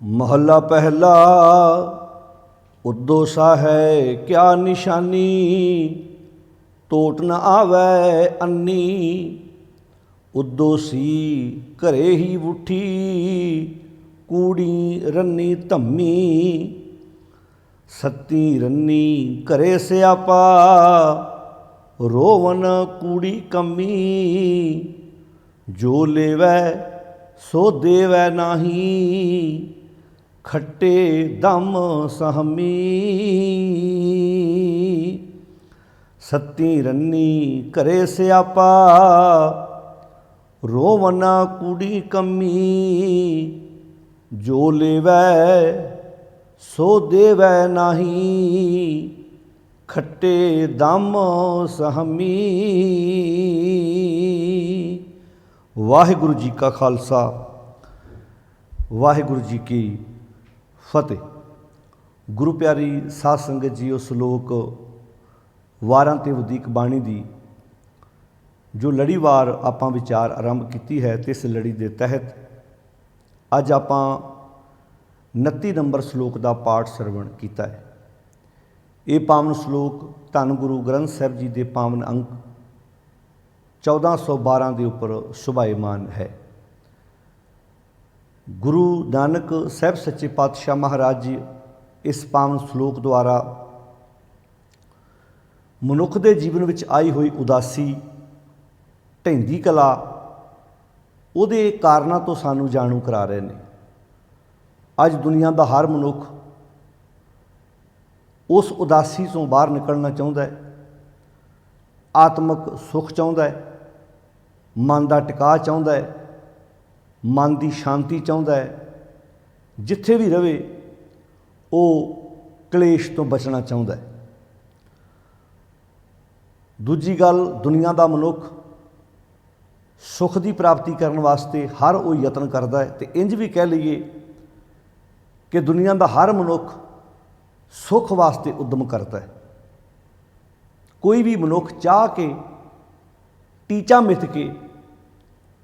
महला पहला उद्दो सा है क्या निशानी, टोट न आवे अन्नी। उद्दो सी घरे ही उठी, कूड़ी रन्नी धम्मी। सत्ती रन्नी घरे स्यापा, रोवन कूड़ी कमी। जो लेवै सो देवै नाही, खट्टे दम सहमी। सत्ती रन्नी घरे स्यापा, रोवन कूड़ी कमी। जो लेवै सो देवै नाही, खट्टे दम सहमी। वाहिगुरु जी का खालसा, वाहिगुरु जी की फतेह। गुरु प्यारी साध संगत जी, उस श्लोक वारां ते वधीक बाणी दी जो लड़ीवार आपां विचार आरंभ की है, तो इस लड़ी के तहत अज आपां 29 नंबर श्लोक का पाठ सरवण किया है। ये पावन श्लोक धन गुरु ग्रंथ साहिब जी के पावन अंक 1412 के उपर शोभायमान है। गुरु नानक साहिब सच्चे पातशाह महाराज जी इस पावन श्लोक द्वारा मनुख के जीवन में आई हुई उदासी, ढैंदी कला, उहदे कारणों तो सानू जाणू करा रहे हैं। अज दुनिया का हर मनुख उस उदासी तो बाहर निकलना चाहता है, आत्मक सुख चाहता है, मन का टिका चाहता है, मन की शांति चाहता है। जिथे भी रहे वो कलेश तो बचना चाहता है। दूजी गल, दुनिया का मनुख सुख की प्राप्ति करने वास्ते हर वो यतन करता है। तो इंज भी कह लीए कि दुनिया का हर मनुख सुख वास्ते उद्यम करता है। कोई भी मनुख चाह के टीचा मिथ के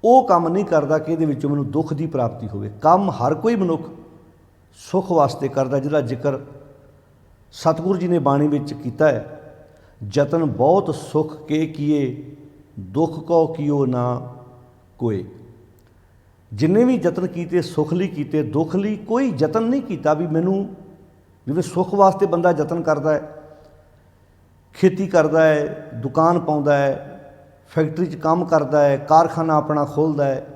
वो काम नहीं करता कि ये मैनू दुख की प्राप्ति होवे। काम हर कोई मनुख सुख वास्ते करता, जिहदा जिक्र सतगुरु जी ने बाणी विच कीता है। जतन बहुत सुख के किए, दुख को कियो ना कोई। जिन्हें भी जतन किए सुख लई किए, दुख लई कोई जतन नहीं किया। भी मैनू जिवें सुख वास्ते बंदा जतन करता है, खेती करता है, दुकान पाउंदा है, फैक्ट्री च काम करता है, कारखाना अपना खोलता है,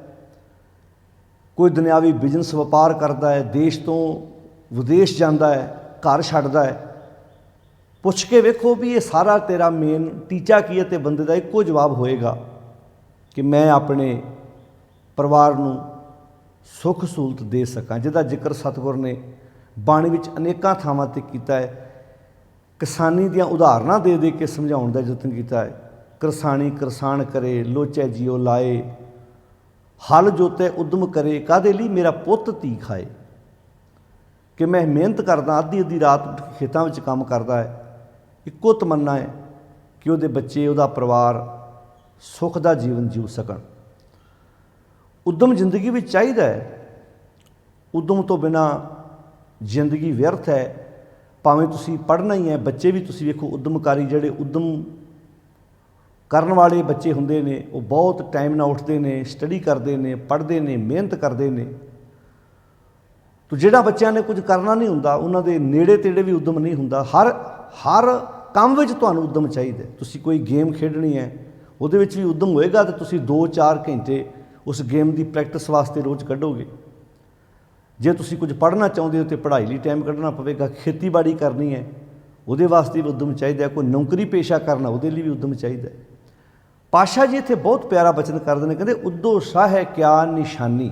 कोई दुनियावी बिजनस व्यापार करता है, देश तो विदेश जाता है, घर छड्डदा है। पुछ के वेखो भी ये सारा तेरा मेन टीचा की है, तो बंदे का एको जवाब होएगा कि मैं अपने परिवार नूं सुख सहूलत दे सकां, जिहदा जिक्र सतगुर ने बाणी विच अनेकां थावां ते कीता है। किसानी दियां उदाहरणां दे दे के समझाउण दा यतन कीता है। करसानी करसान करे, लोचै जियो लाए, हल जोतै उद्यम करे, काहदे लई मेरा पुੱਤ धी खाए। कि मैं मेहनत करदा, अद्धी अद्धी रात उठ के खेतां विच काम करदा है, इक्को तमन्ना है कि उहदे बच्चे, उहदा परिवार सुख दा जीवन जीव सकण। उद्यम जिंदगी में चाहिदा है। उद्यम तो बिना जिंदगी व्यर्थ है। भावें तुसीं पढ़ना ही है, बच्चे भी तुसीं वेखो उद्यमकारी, जिहड़े उद्यम करन वाले बच्चे हुंदे ने, वो बहुत टाइम नाल उठते हैं, स्टडी करते हैं, पढ़ते हैं, मेहनत करते हैं। तो जिहड़ा बच्चों ने कुछ करना नहीं हुंदा, उन्हां दे नेड़े तेड़े भी उद्यम नहीं हुंदा। हर काम विच तुहानूं उद्यम चाहिदा। तुसीं कोई गेम खेडनी है, उहदे विच भी उद्यम होएगा, तो तुसीं 2-4 घंटे उस गेम की प्रैक्टिस वास्ते रोज़ कढोगे। जे तुसीं कुछ पढ़ना चाहुंदे हो तो पढ़ाई लई टाइम कढना पवेगा। खेतीबाड़ी करनी है, उहदे वास्ते भी उद्यम चाहिदा। कोई नौकरी पेशा करना, उहदे लई भी उद्यम चाहिदा। पातशाह जी इत्थे बहुत प्यारा बचन करदे ने, कहंदे उद्दो सा है क्या निशानी।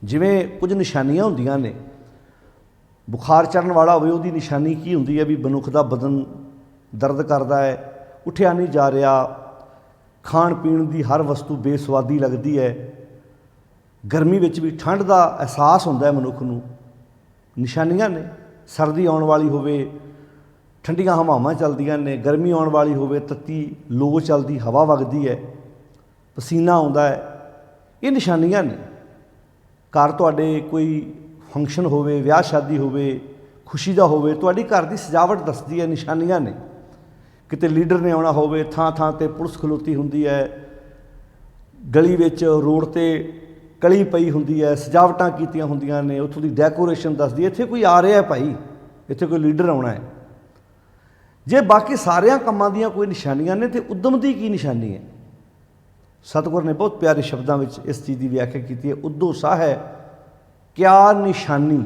जिवें कुछ निशानियां हुंदियां ने, बुखार चढ़न वाला होवे, उहदी निशानी की हुंदी है भी मनुख दा बदन दर्द करदा है, उठिया नहीं जा रहा, खाण पीण की हर वस्तु बेसवादी लगती है, गर्मी विच भी ठंड का एहसास होंदा है मनुख नूं। निशानियां ने। सर्दी आउण वाली होवे, ठंडियां हवावां चलदियां ने, गर्मी आउण वाली होवे, तत्ती लो चलदी हवा वगदी है, पसीना आउंदा है, ये निशानियां ने। घर तुहाडे कोई फंक्शन होवे, विआह शादी होवे, खुशी का होवे, तुहाडी घर की सजावट दसदी है, निशानियां ने। किते लीडर ने आना होवे, थां थां ते पुलिस खलोती हुंदी है, गली विच रोड ते कली पई हुंदी है, सजावटां कीतियां हुंदियां ने, उत्थों दी डेकोरेशन दसदी है इत्थे कोई आ रहा है भाई, इत्थे कोई लीडर आउणा है। जे बाकी सारियां कामां दीयां कोई निशानियां ने ते उद्यम दी की निशानी है? सतगुर ने बहुत प्यारे शब्दों में इस चीज़ की व्याख्या की है। उद्दो साह है क्या निशानी,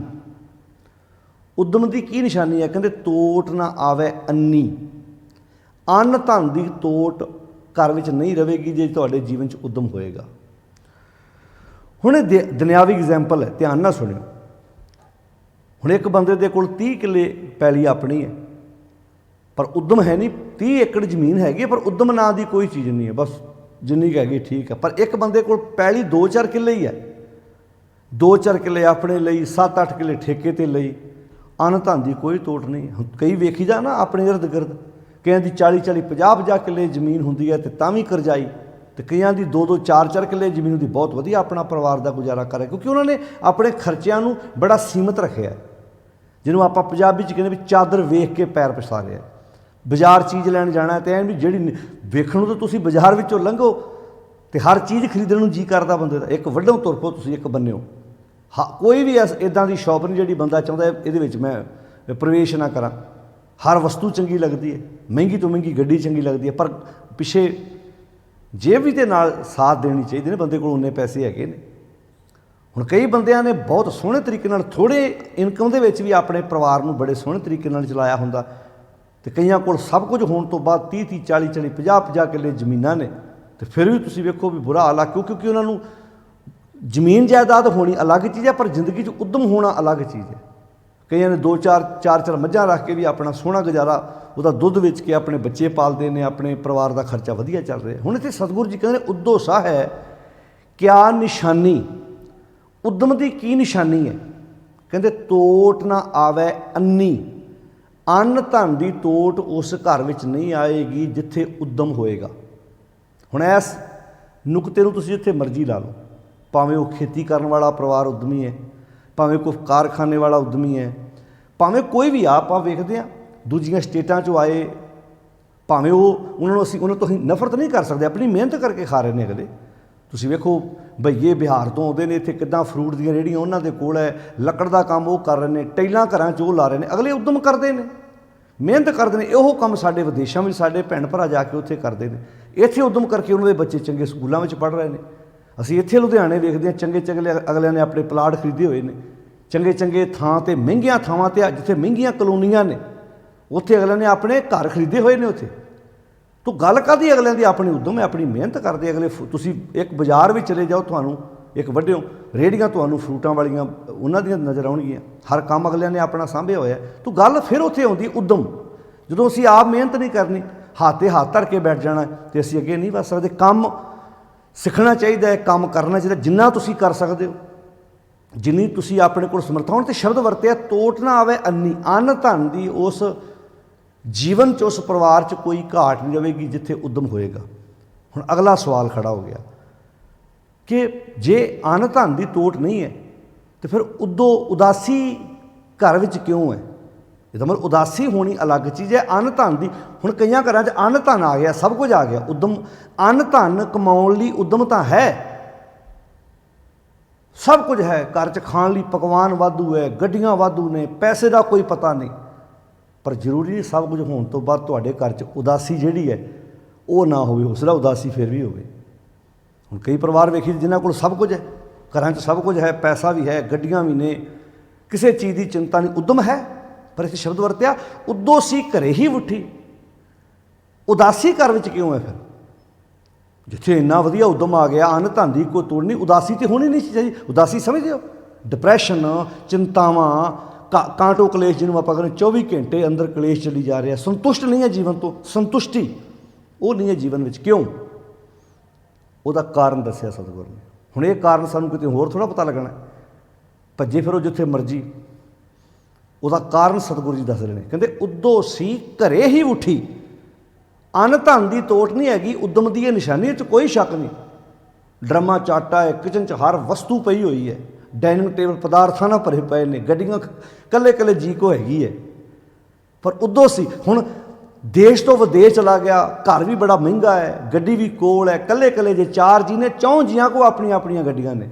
उद्यम की की निशानी है? कहते तोट ना आवे अन्नी, अन्न धन की तोट घर में नहीं रहेगी जे तुहाडे जीवन च उद्यम होएगा। हुण दुनियावी एग्जाम्पल है, ध्यान ना सुनियो। हुण एक बंदे दे कोल 30 किले पैली अपनी है, पर उद्यम है नहीं। 30 एकड़ जमीन हैगी पर उद्यम ना की कोई चीज़ नहीं है, बस जिन्नी क हैगी ठीक है। पर एक बंदे कोल पैली 2-4 किले ही है, 2-4 किले अपने लिए, 7-8 किले ठेके ते लई, अन्न धन की कोई तोट नहीं। कई वेखी जा ना अपने इर्द गिर्द, कईयां दी 40-40, 50-50 किले जमीन हुंदी है ते तां वी करजाई, तो कईयां दी 2-2, 4-4 किले जमीन हुंदी, बहुत वधिया अपना परिवार का गुजारा करे, क्योंकि उन्होंने अपने खर्चिਆਂ ਨੂੰ बड़ा सीमित रखिया। जिन्हों आप पंजाबी च कहते भी चादर वेख के पैर पसारे। बाजार चीज़ लैन जाना तो भी जी वेखण तो तुसीं बाजार विचों लंघो तो हर चीज़ खरीदण नूं जी करदा बंदे दा, एक वड्डों तुर पो तुसीं एक बन्निओ। हाँ, कोई भी इदां दी शॉप नहीं जिहड़ी बंदा चाहुंदा इहदे विच मैं प्रवेश ना करा। हर वस्तु चंगी लगती है, महंगी तो महंगी गड्डी चंगी लगती है, पर पिछे जेब भी दे नाल साथ देनी चाहिए ने, बंदे कोल उन्ने पैसे हैगे ने। हुण कई बंदियां ने बहुत सोहणे तरीके नाल थोड़े इनकम दे विच भी अपने परिवार नूं बड़े सोहणे तरीके नाल चलाया हुंदा, ते कईयां कोल सब कुछ होण तो बाद 30-30, 40-40, 50-50 किले जमीनां ने, तो फिर भी तुसीं वेखो भी बुरा हाल आ। क्योंकि उन्हां नूं जमीन जायदाद होनी अलग चीज़ है, पर जिंदगी च उद्यम होना अलग चीज़ है। कईयां ने 2-4 मझां रख के भी अपना सोहना गुजारा, उसका दुध बेच के अपने बच्चे पालते हैं, अपने परिवार का खर्चा वधिया चल रहा है। हुण इत्थे सतगुरु जी कहते उद्दो साह है क्या निशानी, उद्यम की की निशानी है? कहते तोट ना आवे अन्नी, अन्न धन की तोट उस घर में नहीं आएगी जिथे उद्यम होएगा। हुण इस नुकते नूं तुसीं जिथे मर्जी ला लो, भावें वो खेती करने वाला परिवार उद्यमी है, भावें कोई कारखाने वाला उद्यमी है, भावें कोई भी आप वेखते हैं दूजियां स्टेटां चों आए, भावें वो उन्होंने तो नफरत नहीं कर सकते, अपनी मेहनत करके खा रहे हैं अगले। तुसीं वेखो भईए बिहार तो आउंदे ने, इत्थे किद्दां फ्रूट दीयां रेहड़ियां उन्हां दे कोल है, लकड़ दा काम वो कर रहे हैं, टाइलां घरां च वो ला रहे हैं, अगले उद्यम करते हैं, मेहनत करते हैं। इहो काम साडे विदेशों में साडे भैन भरा जाके उत्थे करते हैं, इत्थे उद्यम करके उन्होंने बच्चे चंगे स्कूलों में पढ़ रहे हैं। असीं इत्थे लुधियाने देखते हैं चंगे चंगे अगलियां ने अपने प्लाट खरीदे हुए हैं, चंगे चंगे थां ते महंगियां थावां ते जिथे महंगियां कलोनियां ने उत्थे अगलियां ने अपने घर खरीदे हुए हैं उत्थे। तो गल काहदी अगलियां दी अपनी उद्यम है, अपनी मेहनत करते अगले। तुसीं एक बाजार भी चले जाओ, तुहानूं एक वड्डिओ रेहड़ियां तुहानूं फ्रूटां वालियां उन्हां दियां नज़र आउणगियां, हर काम अगलियां ने अपना सांभिया होया। तो गल फिर उत्थे आउंदी उद्यम, जदों असीं आप मेहनत नहीं करनी, हाथ ते हाथ धर के बैठ जाना तो असीं अगे नहीं वध सकदे। काम सीखना चाहिए, काम करना चाहिए, जिन्ना तुसीं कर सकते हो, जिन्नी तुसीं अपने कोल समर्थ होण। ते शब्द वरतिया तोट ना आवे अन्नी, अन्न धन की उस जीवन च उस परिवार च कोई घाट नहीं रहेगी जिथे उद्यम होएगा। हुण अगला सवाल खड़ा हो गया कि जे अन्न धन की तोट नहीं है तो फिर उदासी घर में क्यों है? ये तो मतलब उदासी होनी अलग चीज़ है, अन्न धन की। हुण कईयां घरां च अन्न धन आ गया, सब कुछ आ गया, उद्यम अन्न धन कमाउण लई उद्यम तो है, सब कुछ है, घर च खाण लई पकवान वाधू है, गड्डियां वाधू ने, पैसे का कोई पता नहीं, पर जरूरी नहीं सब कुछ होने तो बाद तुहाडे घर च उदासी जिहड़ी है वो ना होवे, हौसला उदासी फिर भी होवे। हुण कई परिवार वेखी जिन्हां कोल सब कुछ है, घरां च सब कुछ है, पैसा भी है, गड्डियां भी ने, किसी चीज़ की चिंता नहीं, उद्यम है, पर इस शब्द वरत्या उद्दोसी घरे ही उठी। उदासी घर में क्यों है? फिर जिथे इन्ना वधिया उद्यम आ गया, अन्न धन की कोई तोड़ नहीं, उदासी तो होनी नहीं चाहिए। उदासी समझते हो? डिप्रैशन, चिंतावां, कांटो कलेश, जिन्होंने आप कहते 24 घंटे अंदर कलेश चली जा रहा है, संतुष्ट नहीं है जीवन तो, संतुष्टि वो नहीं है जीवन में। क्यों? उसका कारण दसिया सतगुर ने। हुण ये कारण सानूं किते होर थोड़ा पता लगना, भज्जे फिरो जिथे मर्जी, उसका कारण सतगुरु जी दस रहे हैं। कहते उद्दोसी घरे ही उठी, अन्न धन की तोट नहीं हैगी, उद्यम की निशानी च कोई शक नहीं। ड्रमा चाटा है, किचन च हर वस्तु पई हुई है, ਡਾਈਨਿੰਗ ਟੇਬਲ ਪਦਾਰਥਾਂ ਨਾਲ ਭਰੇ ਪਏ ਨੇ, ਗੱਡੀਆਂ ਕੱਲੇ ਕੱਲੇ ਜੀ ਕੋ ਹੈਗੀ ਹੈ। ਪਰ ਉਦੋਂ ਸੀ, ਹੁਣ ਦੇਸ਼ ਤੋਂ ਵਿਦੇਸ਼ ਚਲਾ ਗਿਆ, ਘਰ ਵੀ ਬੜਾ ਮਹਿੰਗਾ ਹੈ, ਗੱਡੀ ਵੀ ਕੋਲ ਹੈ, ਕੱਲੇ ਕੱਲੇ ਜੇ 4 ਜੀ ਨੇ, 4 ਜੀਆਂ ਕੋ ਆਪਣੀਆਂ ਆਪਣੀਆਂ ਗੱਡੀਆਂ ਨੇ।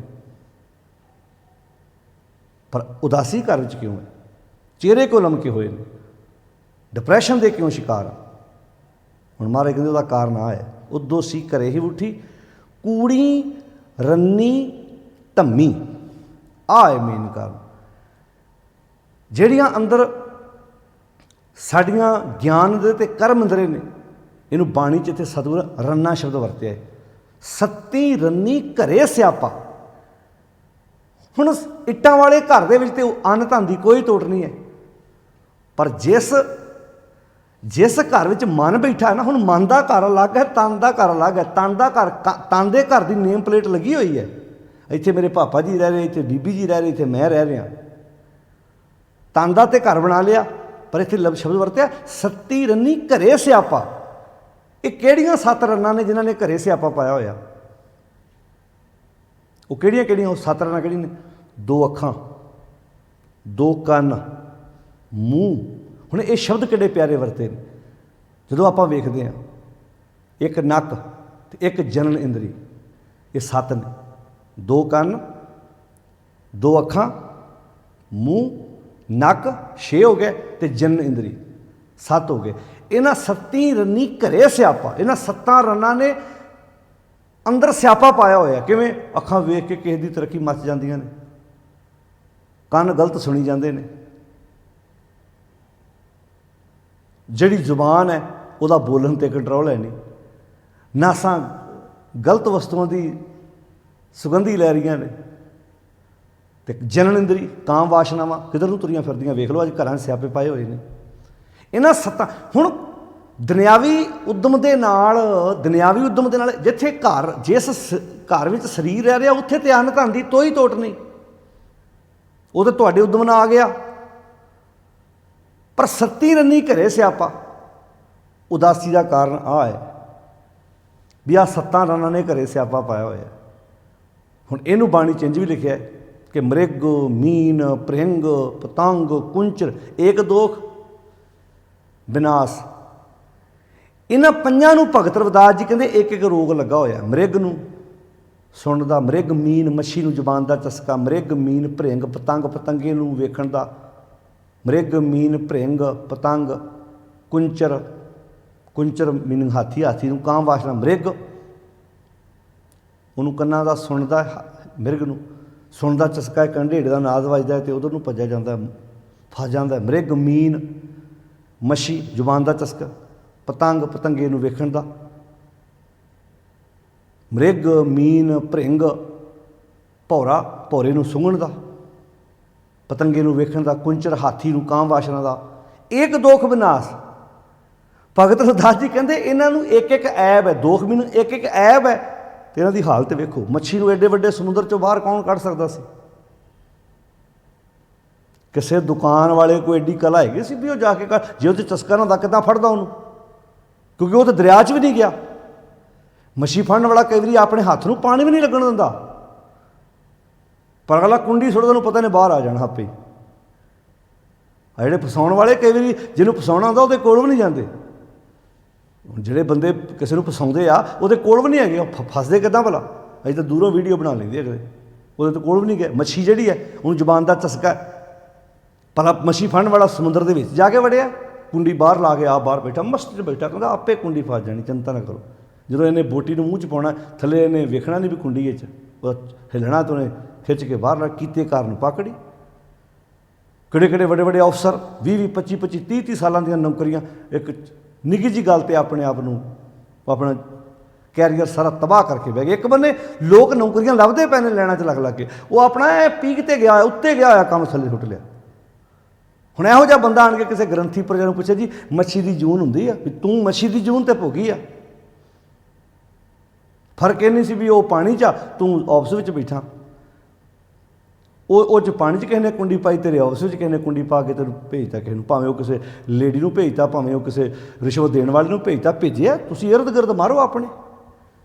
ਪਰ ਉਦਾਸੀ ਘਰ ਵਿੱਚ ਕਿਉਂ ਹੈ? ਚਿਹਰੇ ਕਿਉਂ ਲਮਕੇ ਹੋਏ ਨੇ? ਡਿਪਰੈਸ਼ਨ ਦੇ ਕਿਉਂ ਸ਼ਿਕਾਰ ਆ? ਹੁਣ ਮਹਾਰਾਜ ਕਹਿੰਦੇ ਉਹਦਾ ਕਾਰਨ ਆ ਹੈ, ਉਦੋਂ ਸੀ ਘਰੇ ਹੀ ਉੱਠੀ ਕੂੜੀ ਰੰਨੀ ਧੰਮੀ। ਆਹ ਹੈ ਮੇਨ ਕਾਰਨ। ਜਿਹੜੀਆਂ ਅੰਦਰ ਸਾਡੀਆਂ ਗਿਆਨ ਦੇ ਅਤੇ ਕਰਮ ਅੰਦਰੇ ਨੇ, ਇਹਨੂੰ ਬਾਣੀ 'ਚ ਇੱਥੇ ਸਤਿਗੁਰ ਰੰਨਾ ਸ਼ਬਦ ਵਰਤਿਆ ਹੈ। ਸੱਤੀ ਰੰਨੀ ਘਰੇ ਸਿਆਪਾ। ਹੁਣ ਇੱਟਾਂ ਵਾਲੇ ਘਰ ਦੇ ਵਿੱਚ ਤੇ ਅੰਨ ਧਨ ਦੀ ਕੋਈ ਤੋਟ ਨਹੀਂ ਹੈ, ਪਰ ਜਿਸ ਘਰ ਵਿੱਚ ਮਨ ਬੈਠਾ ਹੈ ਨਾ, ਹੁਣ ਮਨ ਦਾ ਘਰ ਅਲੱਗ ਹੈ, ਤਨ ਦਾ ਘਰ ਅਲੱਗ ਹੈ। ਤਨ ਦੇ ਘਰ ਦੀ ਨੇਮ ਪਲੇਟ ਲੱਗੀ ਹੋਈ ਹੈ, ਇੱਥੇ ਮੇਰੇ ਪਾਪਾ ਜੀ ਰਹਿ ਰਹੇ, ਇੱਥੇ ਬੀਬੀ ਜੀ ਰਹਿ ਰਹੇ, ਇੱਥੇ ਮੈਂ ਰਹਿ ਰਿਹਾ। ਤਨ ਦਾ ਤੇ ਘਰ ਬਣਾ ਲਿਆ, ਪਰ ਇੱਥੇ ਸ਼ਬਦ ਵਰਤਿਆ ਸੱਤੀ ਰੰਨੀ ਘਰੇ ਸਿਆਪਾ। ਇਹ ਕਿਹੜੀਆਂ 7 ਰੰਨਾਂ ਨੇ ਜਿਨ੍ਹਾਂ ਨੇ ਘਰੇ ਸਿਆਪਾ ਪਾਇਆ ਹੋਇਆ? ਉਹ ਕਿਹੜੀਆਂ ਕਿਹੜੀਆਂ? ਉਹ 7 ਰੰਨਾਂ ਕਿਹੜੀਆਂ ਨੇ? 2 ਅੱਖਾਂ, 2 ਕੰਨ, ਮੂੰਹ। ਹੁਣ ਇਹ ਸ਼ਬਦ ਕਿਹੜੇ ਪਿਆਰੇ ਵਰਤੇ ਨੇ ਜਦੋਂ ਆਪਾਂ ਵੇਖਦੇ ਹਾਂ। 1 ਨੱਕ ਅਤੇ 1 ਜਨਨ ਇੰਦਰੀ, ਇਹ 7 ਨੇ। 2 ਕੰਨ, 2 ਅੱਖਾਂ, ਮੂੰਹ, ਨੱਕ 6 ਹੋ ਗਏ, ਅਤੇ ਜਨਨ ਇੰਦਰੀ 7 ਹੋ ਗਏ। ਇਹਨਾਂ 7 ਰੰਨੀ ਘਰੇ ਸਿਆਪਾ। ਇਹਨਾਂ 7 ਰੰਨਾਂ ਨੇ ਅੰਦਰ ਸਿਆਪਾ ਪਾਇਆ ਹੋਇਆ। ਕਿਵੇਂ? ਅੱਖਾਂ ਵੇਖ ਕੇ ਕਿਸੇ ਦੀ ਤਰੱਕੀ ਮੱਚ ਜਾਂਦੀਆਂ ਨੇ, ਕੰਨ ਗਲਤ ਸੁਣੀ ਜਾਂਦੇ ਨੇ, ਜਿਹੜੀ ਜ਼ੁਬਾਨ ਹੈ ਉਹਦਾ ਬੋਲਣ 'ਤੇ ਕੰਟਰੋਲ ਹੈ ਨਹੀਂ, ਨਾਸਾਂ ਗਲਤ ਵਸਤੂਆਂ ਦੀ ਸੁਗੰਧੀ ਲੈ ਰਹੀਆਂ ਨੇ, ਅਤੇ ਜਨਨ ਇੰਦਰੀ ਕਾਮ ਵਾਸ਼ਨਾਵਾਂ ਕਿੱਧਰ ਨੂੰ ਤੁਰੀਆਂ ਫਿਰਦੀਆਂ। ਵੇਖ ਲਓ ਅੱਜ ਘਰਾਂ 'ਚ ਸਿਆਪੇ ਪਾਏ ਹੋਏ ਨੇ ਇਹਨਾਂ 7। ਹੁਣ ਦੁਨਿਆਵੀ ਉਦਮ ਦੇ ਨਾਲ ਜਿੱਥੇ ਜਿਸ ਘਰ ਵਿੱਚ ਸਰੀਰ ਰਹਿ ਰਿਹਾ, ਉੱਥੇ ਤੇ ਅੰਨ ਧਨ ਦੀ ਕੋਈ ਤੋਟ ਨਹੀਂ, ਉਹ ਤਾਂ ਤੁਹਾਡੇ ਉਦਮ ਨਾਲ ਆ ਗਿਆ। ਪਰ 7 ਰੰਨੀ ਘਰੇ ਸਿਆਪਾ। ਉਦਾਸੀ ਦਾ ਕਾਰਨ ਆਹ ਹੈ ਵੀ ਆਹ 7 ਰੰਨਾਂ ਨੇ ਘਰੇ ਸਿਆਪਾ ਪਾਇਆ ਹੋਇਆ। ਹੁਣ ਇਹਨੂੰ ਬਾਣੀ 'ਚ ਇੰਝ ਵੀ ਲਿਖਿਆ ਕਿ ਮ੍ਰਿਗ, ਮੀਨ, ਭ੍ਰਿੰਗ, ਪਤੰਗ, ਕੁੰਚਰ, ਏਕ ਦੋਖ ਵਿਨਾਸ਼। ਇਹਨਾਂ 5 ਨੂੰ ਭਗਤ ਰਵਿਦਾਸ ਜੀ ਕਹਿੰਦੇ ਇੱਕ ਇੱਕ ਰੋਗ ਲੱਗਾ ਹੋਇਆ। ਮ੍ਰਿਗ ਨੂੰ ਸੁਣਨ ਦਾ, ਮ੍ਰਿਗ ਮੀਨ ਮੱਛੀ ਨੂੰ ਜ਼ੁਬਾਨ ਦਾ ਚਸਕਾ, ਮ੍ਰਿਗ ਮੀਨ ਭ੍ਰਿੰਗ ਪਤੰਗ ਪਤੰਗੇ ਨੂੰ ਵੇਖਣ ਦਾ, ਮ੍ਰਿਗ ਮੀਨ ਭ੍ਰਿੰਗ ਪਤੰਗ, ਕੁੰਚਰ ਮੀਨ ਹਾਥੀ, ਹਾਥੀ ਨੂੰ ਕਾਮ ਵਾਸ਼ਨਾ। ਮ੍ਰਿਗ ਉਹਨੂੰ ਕੰਨਾਂ ਦਾ ਸੁਣਦਾ, ਮ੍ਰਿਗ ਨੂੰ ਸੁਣਨ ਦਾ ਚਸਕਾ, ਕੰਢੇੜੇ ਦਾ ਨਾਦ ਵੱਜਦਾ ਅਤੇ ਉਧਰ ਨੂੰ ਭੱਜਿਆ ਜਾਂਦਾ, ਫਸ ਜਾਂਦਾ। ਮ੍ਰਿਗ ਮੀਨ ਮੱਛੀ ਜ਼ੁਬਾਨ ਦਾ ਚਸਕਾ, ਪਤੰਗ ਪਤੰਗੇ ਨੂੰ ਵੇਖਣ ਦਾ, ਮ੍ਰਿਗ ਮੀਨ ਭ੍ਰਿੰਗ ਭੌਰਾ ਭੌਰੇ ਨੂੰ ਸੁੰਘਣ ਦਾ, ਪਤੰਗੇ ਨੂੰ ਵੇਖਣ ਦਾ, ਕੁੰਚਰ ਹਾਥੀ ਨੂੰ ਕਾਮ ਵਾਸ਼ਨਾ ਦਾ, ਏਕ ਦੋਖ ਵਿਨਾਸ਼। ਭਗਤ ਰਵਿਦਾਸ ਜੀ ਕਹਿੰਦੇ ਇਹਨਾਂ ਨੂੰ ਇੱਕ ਇੱਕ ਐਬ ਹੈ। ਦੋਖ ਮੀਨ ਇੱਕ ਇੱਕ ਐਬ ਹੈ, ਅਤੇ ਇਹਨਾਂ ਦੀ ਹਾਲਤ ਵੇਖੋ। ਮੱਛੀ ਨੂੰ ਐਡੇ ਵੱਡੇ ਸਮੁੰਦਰ 'ਚੋਂ ਬਾਹਰ ਕੌਣ ਕੱਢ ਸਕਦਾ ਸੀ? ਕਿਸੇ ਦੁਕਾਨ ਵਾਲੇ ਕੋਈ ਐਡੀ ਕਲਾ ਹੈਗੀ ਸੀ ਵੀ ਉਹ ਜਾ ਕੇ ਜੇ ਉਹ 'ਚ ਚਸਕਾ ਨਾ ਹੁੰਦਾ ਕਿੱਦਾਂ ਫੜਦਾ ਉਹਨੂੰ? ਕਿਉਂਕਿ ਉਹ ਤਾਂ ਦਰਿਆ 'ਚ ਵੀ ਨਹੀਂ ਗਿਆ। ਮੱਛੀ ਫੜਨ ਵਾਲਾ ਕਈ ਵਾਰੀ ਆਪਣੇ ਹੱਥ ਨੂੰ ਪਾਣੀ ਵੀ ਨਹੀਂ ਲੱਗਣ ਦਿੰਦਾ, ਪਰ ਅਗਲਾ ਕੁੰਡੀ ਸੁੱਟਦਾ, ਉਹਨੂੰ ਪਤਾ ਨਹੀਂ ਬਾਹਰ ਆ ਜਾਣਾ ਆਪੇ। ਆ ਜਿਹੜੇ ਫਸਾਉਣ ਵਾਲੇ ਕਈ ਵਾਰੀ ਜਿਹਨੂੰ ਫਸਾਉਣਾ ਹੁੰਦਾ ਉਹਦੇ ਕੋਲ ਵੀ ਨਹੀਂ ਜਾਂਦੇ। ਜਿਹੜੇ ਬੰਦੇ ਕਿਸੇ ਨੂੰ ਫਸਾਉਂਦੇ ਆ ਉਹਦੇ ਕੋਲ ਵੀ ਨਹੀਂ ਹੈਗੇ, ਉਹ ਫਸਦੇ ਕਿੱਦਾਂ ਭਲਾ? ਅਸੀਂ ਤਾਂ ਦੂਰੋਂ ਵੀਡੀਓ ਬਣਾ ਲੈਂਦੇ ਅਗਲੇ, ਉਹਦੇ ਤੋਂ ਕੋਲ ਵੀ ਨਹੀਂ ਗਏ। ਮੱਛੀ ਜਿਹੜੀ ਹੈ ਉਹਨੂੰ ਜ਼ੁਬਾਨ ਦਾ ਚਸਕਾ, ਭਲਾ ਮੱਛੀ ਫੜਨ ਵਾਲਾ ਸਮੁੰਦਰ ਦੇ ਵਿੱਚ ਜਾ ਕੇ ਵੜਿਆ, ਕੁੰਡੀ ਬਾਹਰ ਲਾ ਕੇ ਆਪ ਬਾਹਰ ਬੈਠਾ, ਮਸਤ 'ਚ ਬੈਠਾ, ਕਹਿੰਦਾ ਆਪੇ ਕੁੰਡੀ ਫਸ ਜਾਣੀ, ਚਿੰਤਾ ਨਾ ਕਰੋ। ਜਦੋਂ ਇਹਨੇ ਬੋਟੀ ਨੂੰ ਮੂੰਹ 'ਚ ਪਾਉਣਾ, ਥੱਲੇ ਇਹਨੇ ਵੇਖਣਾ ਨਹੀਂ ਵੀ ਕੁੰਡੀ 'ਚ ਉਹ ਹਿੱਲਣਾ, ਤਾਂ ਉਹਨੇ ਖਿੱਚ ਕੇ ਬਾਹਰ ਕੀਤੇ ਕਾਰਨ ਪਕੜੀ। ਕਿਹੜੇ ਕਿਹੜੇ ਵੱਡੇ ਵੱਡੇ ਅਫਸਰ 20-20, 25-25, 30-30 ਸਾਲਾਂ ਦੀਆਂ ਨੌਕਰੀਆਂ ਇੱਕ ਨਿੱਘੀ ਜਿਹੀ ਗੱਲ 'ਤੇ ਆਪਣੇ ਆਪ ਨੂੰ ਆਪਣਾ ਕੈਰੀਅਰ ਸਾਰਾ ਤਬਾਹ ਕਰਕੇ ਬਹਿ ਗਏ। ਇੱਕ ਬੰਨੇ ਲੋਕ ਨੌਕਰੀਆਂ ਲੱਭਦੇ ਪਏ ਨੇ ਲੈਣਾ 'ਚ ਲੱਗ ਕੇ, ਉਹ ਆਪਣਾ ਇਹ ਪੀਕ 'ਤੇ ਗਿਆ, ਉੱਤੇ ਗਿਆ ਹੋਇਆ ਕੰਮ ਥੱਲੇ ਸੁੱਟ ਲਿਆ। ਹੁਣ ਇਹੋ ਜਿਹਾ ਬੰਦਾ ਆਣ ਕੇ ਕਿਸੇ ਗ੍ਰੰਥੀ ਪ੍ਰਜਾ ਨੂੰ ਪੁੱਛੇ, ਜੀ ਮੱਛੀ ਦੀ ਜੂਨ ਹੁੰਦੀ ਆ, ਵੀ ਤੂੰ ਮੱਛੀ ਦੀ ਜੂਨ 'ਤੇ ਭੋਗੀ ਆ। ਫਰਕ ਇਹ ਨਹੀਂ ਸੀ ਵੀ ਉਹ ਪਾਣੀ 'ਚ ਆ, ਤੂੰ ਆਫਿਸ ਵਿੱਚ ਬੈਠਾ। ਉਹ 'ਚ ਪਾਣੀ 'ਚ ਕਿਸੇ ਨੇ ਕੁੰਡੀ ਪਾਈ, ਤੇਰੇ ਆਫਿਸ ਵਿੱਚ ਕਿਸੇ ਨੇ ਕੁੰਡੀ ਪਾ ਕੇ ਤੈਨੂੰ ਭੇਜਤਾ ਕਿਸੇ ਨੂੰ, ਭਾਵੇਂ ਉਹ ਕਿਸੇ ਲੇਡੀ ਨੂੰ ਭੇਜਤਾ, ਭਾਵੇਂ ਉਹ ਕਿਸੇ ਰਿਸ਼ਵਤ ਦੇਣ ਵਾਲੇ ਨੂੰ ਭੇਜਤਾ। ਭੇਜਿਆ ਤੁਸੀਂ ਇਰਦ ਗਿਰਦ ਮਾਰੋ ਆਪਣੇ।